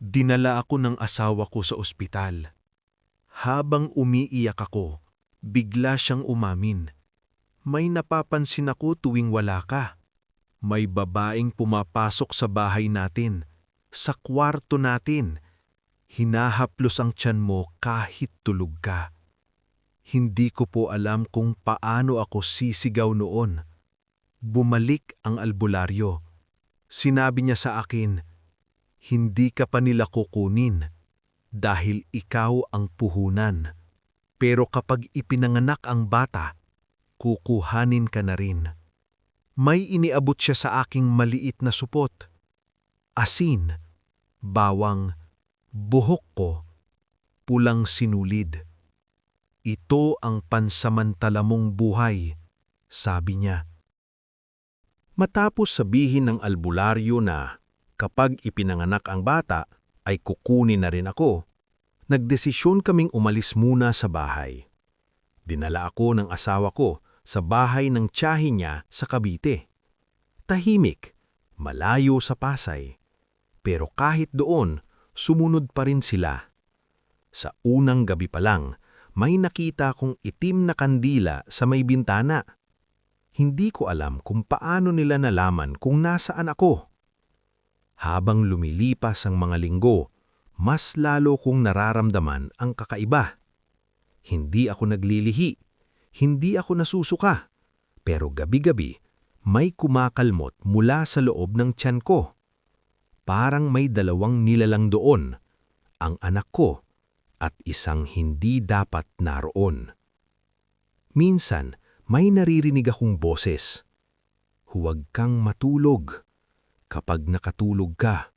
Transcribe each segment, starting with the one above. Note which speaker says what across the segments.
Speaker 1: Dinala ako ng asawa ko sa ospital. Habang umiiyak ako, bigla siyang umamin. May napapansin ako tuwing wala ka. May babaeng pumapasok sa bahay natin, sa kwarto natin. Hinahaplos ang tiyan mo kahit tulog ka. Hindi ko po alam kung paano ako sisigaw noon. Bumalik ang albularyo. Sinabi niya sa akin, hindi ka pa nila kukunin dahil ikaw ang puhunan. Pero kapag ipinanganak ang bata, kukuhanin ka na rin. May iniabot siya sa aking maliit na supot. Asin, bawang, buhok ko, pulang sinulid. Ito ang pansamantala mong buhay, sabi niya. Matapos sabihin ng albularyo na kapag ipinanganak ang bata ay kukunin na rin ako, nagdesisyon kaming umalis muna sa bahay. Dinala ako ng asawa ko sa bahay ng tiyahin niya sa Cavite. Tahimik, malayo sa Pasay. Pero kahit doon, sumunod pa rin sila. Sa unang gabi pa lang, may nakita kong itim na kandila sa may bintana. Hindi ko alam kung paano nila nalaman kung nasaan ako. Habang lumilipas ang mga linggo, mas lalo kong nararamdaman ang kakaiba. Hindi ako naglilihi, hindi ako nasusuka, pero gabi-gabi may kumakalmot mula sa loob ng tiyan ko. Parang may dalawang nilalang doon, ang anak ko at isang hindi dapat naroon. Minsan, may naririnig akong boses. Huwag kang matulog. Kapag nakatulog ka,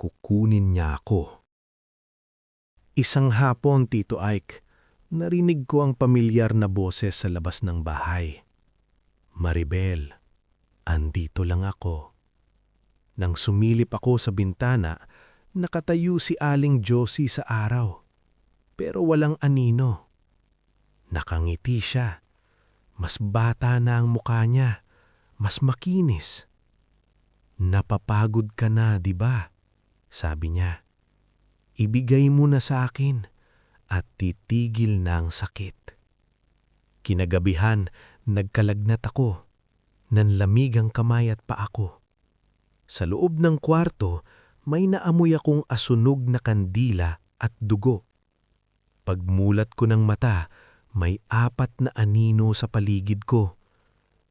Speaker 1: kukunin niya ako. Isang hapon, Tito Ike, narinig ko ang pamilyar na boses sa labas ng bahay. Maribel, andito lang ako. Nang sumilip ako sa bintana, nakatayo si Aling Josie sa araw. Pero walang anino. Nakangiti siya. Mas bata na ang mukha niya. Mas makinis. Napapagod ka na, di ba? Sabi niya. Ibigay mo na sa akin at titigil na ang sakit. Kinagabihan, nagkalagnat ako. Nanlamig ang kamay at paa ko. Sa loob ng kwarto, may naamoy akong asunog na kandila at dugo. Pagmulat ko ng mata, may 4 na anino sa paligid ko.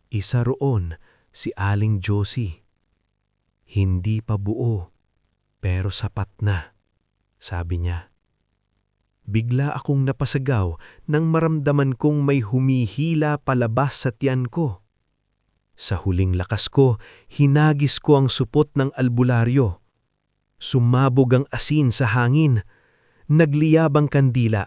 Speaker 1: Isa roon, si Aling Josie. Hindi pa buo, pero sapat na, sabi niya. Bigla akong napasagaw nang maramdaman kong may humihila palabas sa tiyan ko. Sa huling lakas ko, hinagis ko ang supot ng albularyo. Sumabog ang asin sa hangin. Nagliyab ang kandila.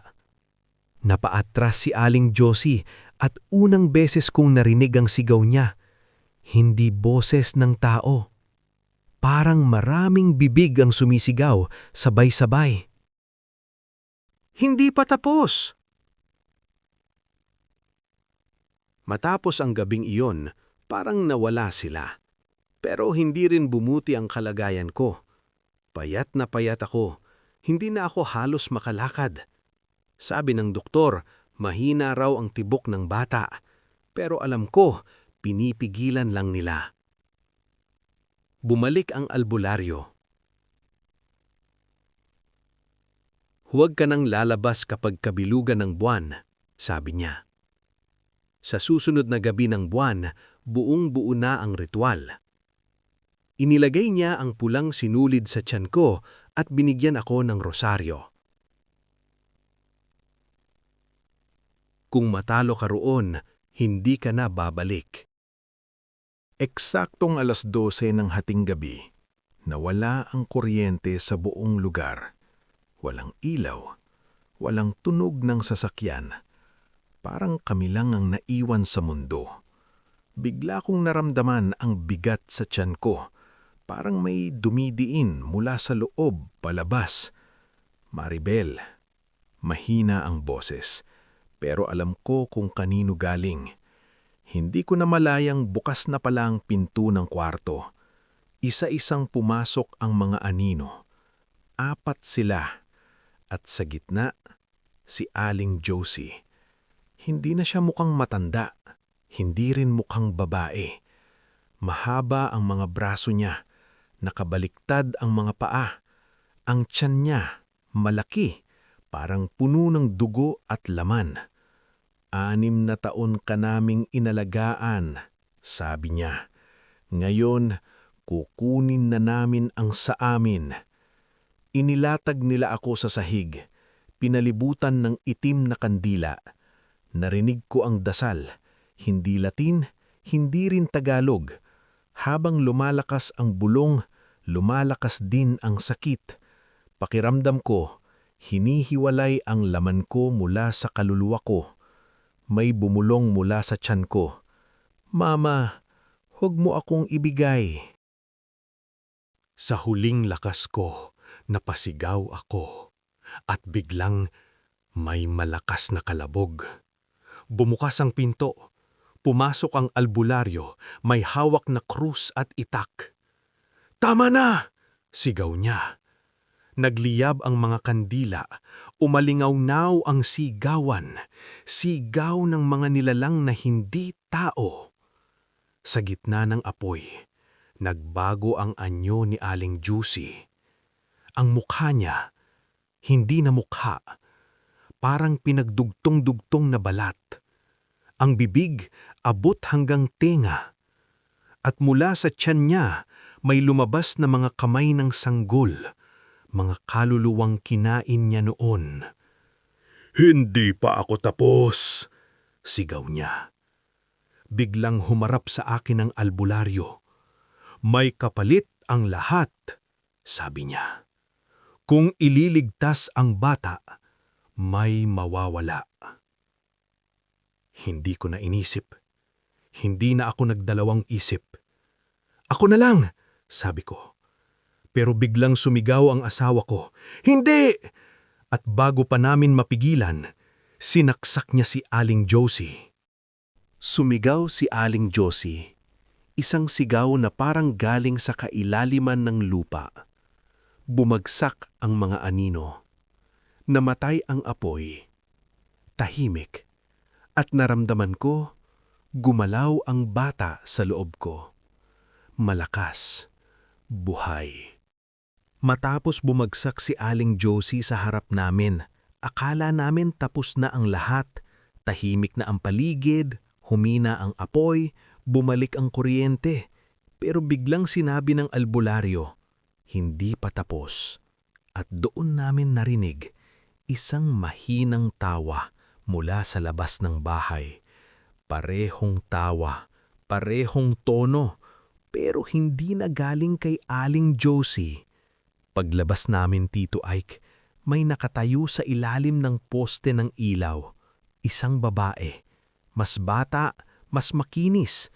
Speaker 1: Napaatras si Aling Josie at unang beses kong narinig ang sigaw niya. Hindi boses ng tao. Parang maraming bibig ang sumisigaw, sabay-sabay. Hindi pa tapos! Matapos ang gabing iyon, parang nawala sila. Pero hindi rin bumuti ang kalagayan ko. Payat na payat ako. Hindi na ako halos makalakad. Sabi ng doktor, mahina raw ang tibok ng bata. Pero alam ko, pinipigilan lang nila. Bumalik ang albularyo. Huwag ka nang lalabas kapag kabilugan ng buwan, sabi niya. Sa susunod na gabi ng buwan, buong-buo na ang ritual. Inilagay niya ang pulang sinulid sa tiyan ko at binigyan ako ng rosaryo. Kung matalo ka roon, hindi ka na babalik. Eksaktong 12:00 ng hating gabi, nawala ang kuryente sa buong lugar. Walang ilaw, walang tunog ng sasakyan. Parang kami lang ang naiwan sa mundo. Bigla kong naramdaman ang bigat sa tiyan ko. Parang may dumidiin mula sa loob palabas. Maribel, mahina ang boses, pero alam ko kung kanino galing. Hindi ko namalayang bukas na pala ang pinto ng kwarto. Isa-isang pumasok ang mga anino. Apat sila, at sa gitna, si Aling Josie. Hindi na siya mukhang matanda, hindi rin mukhang babae. Mahaba ang mga braso niya, nakabaliktad ang mga paa. Ang tiyan niya, malaki, parang puno ng dugo at laman. 6 na taon ka naming inalagaan, sabi niya. Ngayon, kukunin na namin ang sa amin. Inilatag nila ako sa sahig, pinalibutan ng itim na kandila. Narinig ko ang dasal, hindi Latin, hindi rin Tagalog. Habang lumalakas ang bulong, lumalakas din ang sakit. Pakiramdam ko, hinihiwalay ang laman ko mula sa kaluluwa ko. May bumulong mula sa tiyan ko. Mama, huwag mo akong ibigay. Sa huling lakas ko, napasigaw ako. At biglang may malakas na kalabog. Bumukas ang pinto. Pumasok ang albularyo, may hawak na krus at itak. "Tama na!" sigaw niya. Nagliyab ang mga kandila, umalingaw-naw ang sigawan, sigaw ng mga nilalang na hindi tao. Sa gitna ng apoy, nagbago ang anyo ni Aling Josie. Ang mukha niya, hindi na mukha, parang pinagdugtong-dugtong na balat. Ang bibig abot hanggang tenga. At mula sa tiyan niya, may lumabas na mga kamay ng sanggol, mga kaluluwang kinain niya noon. "Hindi pa ako tapos," sigaw niya. Biglang humarap sa akin ang albularyo. "May kapalit ang lahat," sabi niya. "Kung ililigtas ang bata, may mawawala." Hindi ko na inisip. Hindi na ako nagdalawang isip. "Ako na lang," sabi ko. Pero biglang sumigaw ang asawa ko, "Hindi!" At bago pa namin mapigilan, sinaksak niya si Aling Josie. Sumigaw si Aling Josie, isang sigaw na parang galing sa kailaliman ng lupa. Bumagsak ang mga anino. Namatay ang apoy. Tahimik. At naramdaman ko, gumalaw ang bata sa loob ko. Malakas, buhay. Matapos bumagsak si Aling Josie sa harap namin, akala namin tapos na ang lahat. Tahimik na ang paligid, humina ang apoy, bumalik ang kuryente. Pero biglang sinabi ng albularyo, hindi pa tapos. At doon namin narinig isang mahinang tawa mula sa labas ng bahay. Parehong tawa, parehong tono, pero hindi na galing kay Aling Josie. Paglabas namin, Tito Ike, may nakatayo sa ilalim ng poste ng ilaw. Isang babae, mas bata, mas makinis,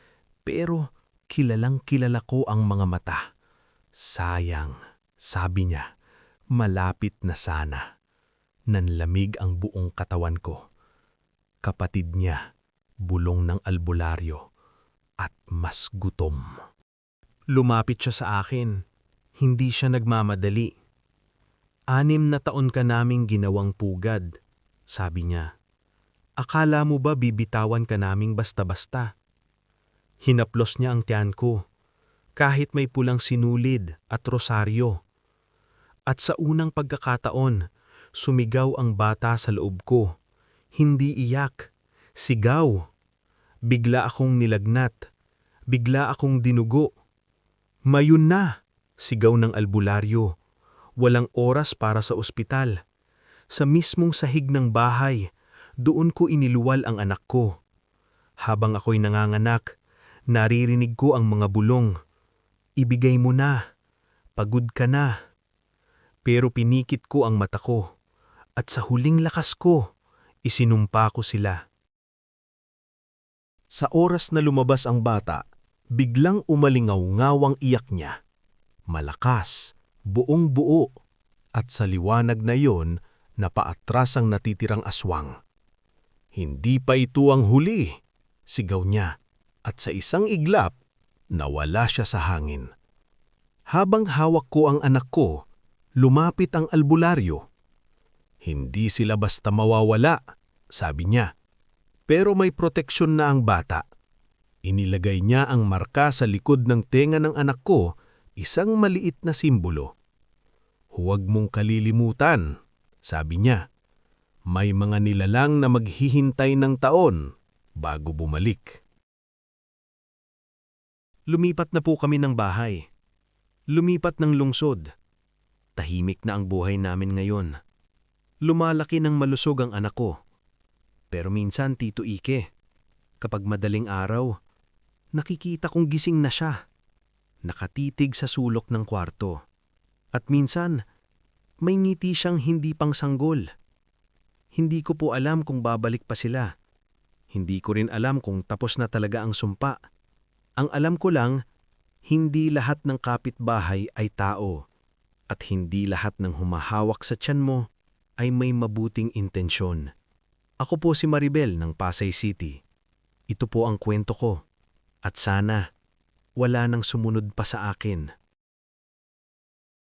Speaker 1: pero kilalang kilala ko ang mga mata. Sayang, sabi niya, malapit na sana. Nanlamig ang buong katawan ko. Kapatid niya, bulong ng albularyo, at mas gutom. Lumapit siya sa akin. Hindi siya nagmamadali. 6 na taon ka naming ginawang pugad, sabi niya. Akala mo ba bibitawan ka naming basta-basta? Hinaplos niya ang tiyan ko, kahit may pulang sinulid at rosaryo. At sa unang pagkakataon, sumigaw ang bata sa loob ko. Hindi iyak, sigaw. Bigla akong nilagnat, bigla akong dinugo. Mayon na, sigaw ng albularyo. Walang oras para sa ospital. Sa mismong sahig ng bahay, doon ko iniluwal ang anak ko. Habang ako'y nanganganak, naririnig ko ang mga bulong. Ibigay mo na, pagod ka na. Pero pinikit ko ang mata ko, at sa huling lakas ko, isinumpa ko sila. Sa oras na lumabas ang bata, biglang umalingaw-ngawang iyak niya. Malakas, buong-buo, at sa liwanag na yon, napaatras ang natitirang aswang. Hindi pa ito ang huli, sigaw niya, at sa isang iglap, nawala siya sa hangin. Habang hawak ko ang anak ko, Lumapit ang albularyo. Hindi sila basta mawawala, sabi niya. Pero may proteksyon na ang bata. Inilagay niya ang marka sa likod ng tenga ng anak ko, isang maliit na simbolo. Huwag mong kalilimutan, sabi niya. May mga nilalang na maghihintay ng taon bago bumalik. Lumipat na po kami ng bahay. Lumipat ng lungsod. Tahimik na ang buhay namin ngayon. Lumalaki ng malusog ang anak ko. Pero minsan, Tito Ike, kapag madaling araw, nakikita kong gising na siya. Nakatitig sa sulok ng kwarto. At minsan, may ngiti siyang hindi pang sanggol. Hindi ko po alam kung babalik pa sila. Hindi ko rin alam kung tapos na talaga ang sumpa. Ang alam ko lang, hindi lahat ng kapitbahay ay tao. At hindi lahat ng humahawak sa tiyan mo ay may mabuting intensyon. Ako po si Maribel ng Pasay City. Ito po ang kwento ko. At sana, wala nang sumunod pa sa akin.